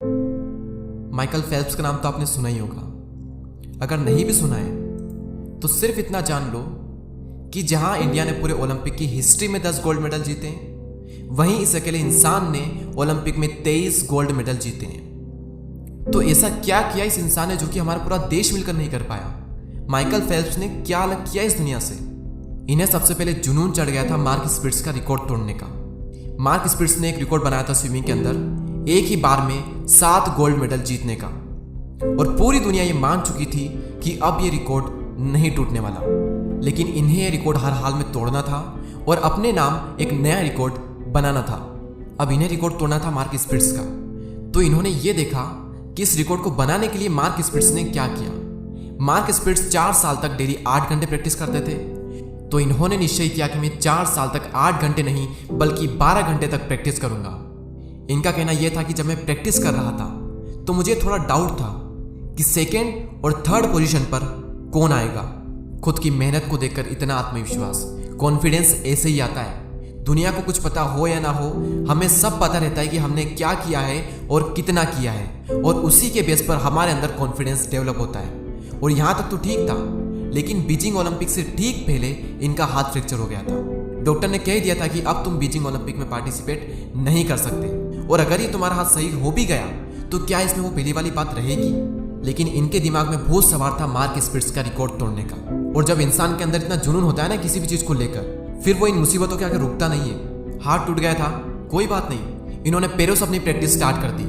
Michael Phelps का नाम तो आपने सुना ही होगा। अगर नहीं भी सुना है तो सिर्फ इतना जान लो कि जहां इंडिया ने पूरे ओलंपिक की हिस्ट्री में 10 गोल्ड मेडल जीते हैं, वहीं इस अकेले इंसान ने ओलंपिक में 23 गोल्ड मेडल जीते हैं। तो ऐसा क्या किया इस इंसान ने जो कि हमारा पूरा देश मिलकर नहीं कर पाया? माइकल फेल्प्स ने क्या अलग किया इस दुनिया से? इन्हें सबसे पहले जुनून चढ़ गया था मार्क स्पिट्स का रिकॉर्ड तोड़ने का। मार्क स्पिट्स ने एक रिकॉर्ड बनाया था स्विमिंग के अंदर, एक ही बार में 7 गोल्ड मेडल जीतने का, और पूरी दुनिया ये मान चुकी थी कि अब ये रिकॉर्ड नहीं टूटने वाला। लेकिन इन्हें ये रिकॉर्ड हर हाल में तोड़ना था और अपने नाम एक नया रिकॉर्ड बनाना था। अब इन्हें रिकॉर्ड तोड़ना था मार्क स्पिट्स का। तो इन्होंने ये देखा कि इस रिकॉर्ड को बनाने के लिए मार्क स्पिट्स ने क्या किया। मार्क स्पिट्स 4 साल तक डेली 8 घंटे प्रैक्टिस करते थे। तो इन्होंने निश्चय किया कि मैं 4 साल तक 8 घंटे नहीं बल्कि 12 घंटे तक प्रैक्टिस करूंगा। इनका कहना यह था कि जब मैं प्रैक्टिस कर रहा था तो मुझे थोड़ा डाउट था कि सेकेंड और थर्ड पोजीशन पर कौन आएगा। खुद की मेहनत को देखकर इतना आत्मविश्वास, कॉन्फिडेंस ऐसे ही आता है। दुनिया को कुछ पता हो या ना हो, हमें सब पता रहता है कि हमने क्या किया है और कितना किया है, और उसी के बेस पर हमारे अंदर कॉन्फिडेंस डेवलप होता है। और यहाँ तक तो ठीक था, लेकिन बीजिंग ओलंपिक से ठीक पहले इनका हाथ फ्रैक्चर हो गया था। डॉक्टर ने कह दिया था कि अब तुम बीजिंग ओलंपिक में पार्टिसिपेट नहीं कर सकते, और अगर ये तुम्हारा हाथ सही हो भी गया तो क्या इसमें वो पहली वाली बात रहेगी? लेकिन इनके दिमाग में भूत सवार था मार्क स्पिट्स का रिकॉर्ड तोड़ने का। और जब इंसान के अंदर इतना जुनून होता है ना किसी भी चीज को लेकर, फिर वो इन मुसीबतों के आगे रुकता नहीं है। हाथ टूट गया था, कोई बात नहीं, इन्होंने पैरों से अपनी प्रैक्टिस स्टार्ट कर दी,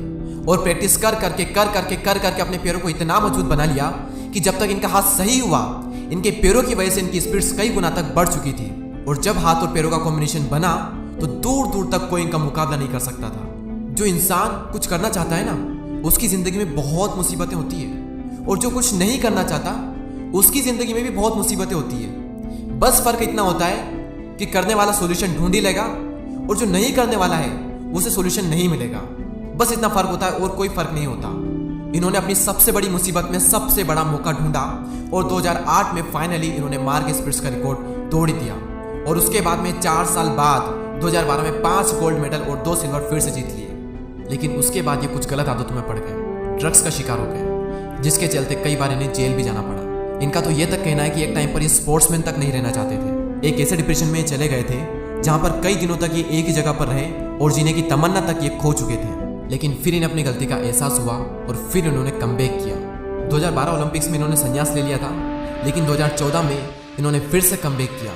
और प्रैक्टिस कर करके अपने पैरों को इतना मजबूत बना लिया कि जब तक इनका हाथ सही हुआ, इनके पैरों की वजह से इनकी स्पीड्स कई गुना तक बढ़ चुकी थी। और जब हाथ और पैरों का कॉम्बिनेशन बना तो दूर दूर तक कोई इनका मुकाबला नहीं कर सकता था। जो इंसान कुछ करना चाहता है ना, उसकी जिंदगी में बहुत मुसीबतें होती है, और जो कुछ नहीं करना चाहता उसकी जिंदगी में भी बहुत मुसीबतें होती है। बस फर्क इतना होता है कि करने वाला सॉल्यूशन ढूंढ ही लेगा, और जो नहीं करने वाला है उसे सॉल्यूशन नहीं मिलेगा। बस इतना फर्क होता है और कोई फर्क नहीं होता। इन्होंने अपनी सबसे बड़ी मुसीबत में सबसे बड़ा मौका ढूंढा, और 2008 में फाइनली इन्होंने मार्क स्पिट्स का रिकॉर्ड तोड़ दिया। और उसके बाद में 4 साल बाद 2012 में 5 गोल्ड मेडल और 2 सिल्वर फिर से जीत लिए। लेकिन उसके बाद ये कुछ गलत आदतों में पड़ गए, ड्रग्स का शिकार हो गए, जिसके चलते कई बार इन्हें जेल भी जाना पड़ा। इनका तो ये तक कहना है कि एक टाइम पर ये स्पोर्ट्समैन तक नहीं रहना चाहते थे। एक ऐसे डिप्रेशन में चले गए थे जहां पर कई दिनों तक ये एक ही जगह पर रहे और जीने की तमन्ना तक ये खो चुके थे। लेकिन फिर इन्हें अपनी गलती का एहसास हुआ और फिर इन्होंने कमबैक किया। 2012 ओलंपिक्स में इन्होंने संन्यास ले लिया था, लेकिन 2014 में इन्होंने फिर से कमबैक किया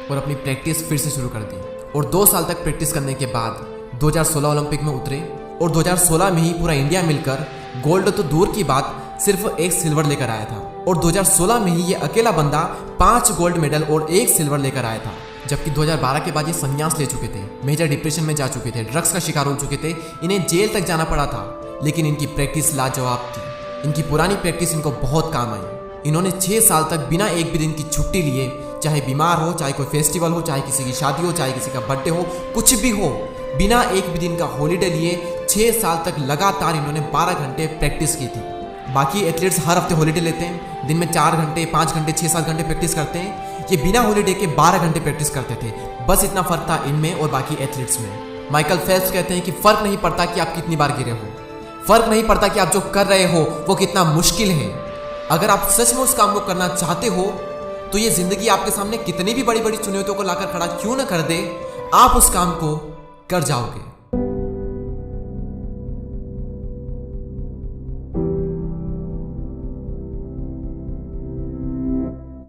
और अपनी प्रैक्टिस फिर से शुरू कर दी। और 2 साल तक प्रैक्टिस करने के बाद 2016 ओलंपिक में उतरे, और 2016 में ही पूरा इंडिया मिलकर गोल्ड तो दूर की बात सिर्फ 1 सिल्वर लेकर आया था। और 2016 में ही ये अकेला बंदा 5 गोल्ड मेडल और 1 सिल्वर लेकर आया था। जबकि 2012 के बाद ये संन्यास ले चुके थे, मेजर डिप्रेशन में जा चुके थे, ड्रग्स का शिकार हो चुके थे, इन्हें जेल तक जाना पड़ा था। लेकिन इनकी प्रैक्टिस लाजवाब थी। इनकी पुरानी प्रैक्टिस इनको बहुत काम आई। इन्होंने 6 साल तक बिना एक भी दिन की छुट्टी लिए, चाहे बीमार हो, चाहे कोई फेस्टिवल हो, चाहे किसी की शादी हो, चाहे किसी का बर्थडे हो, कुछ भी हो, बिना एक भी दिन का हॉलीडे लिए 6 साल तक लगातार इन्होंने 12 घंटे प्रैक्टिस की थी। बाकी एथलीट्स हर हफ्ते हॉलीडे लेते हैं, दिन में 4 घंटे, 5 घंटे, 6-7 घंटे प्रैक्टिस करते हैं। ये बिना हॉलीडे के 12 घंटे प्रैक्टिस करते थे। बस इतना फर्क था इनमें और बाकी एथलीट्स में। माइकल फेल्प्स कहते हैं कि फर्क नहीं पड़ता कि आप कितनी बार गिरे हो, फर्क नहीं पड़ता कि आप जो कर रहे हो वो कितना मुश्किल है। अगर आप सच में उस काम को करना चाहते हो तो ये जिंदगी आपके सामने कितनी भी बड़ी बड़ी चुनौतियों को लाकर खड़ा क्यों ना कर दे, आप उस काम को कर जाओगे।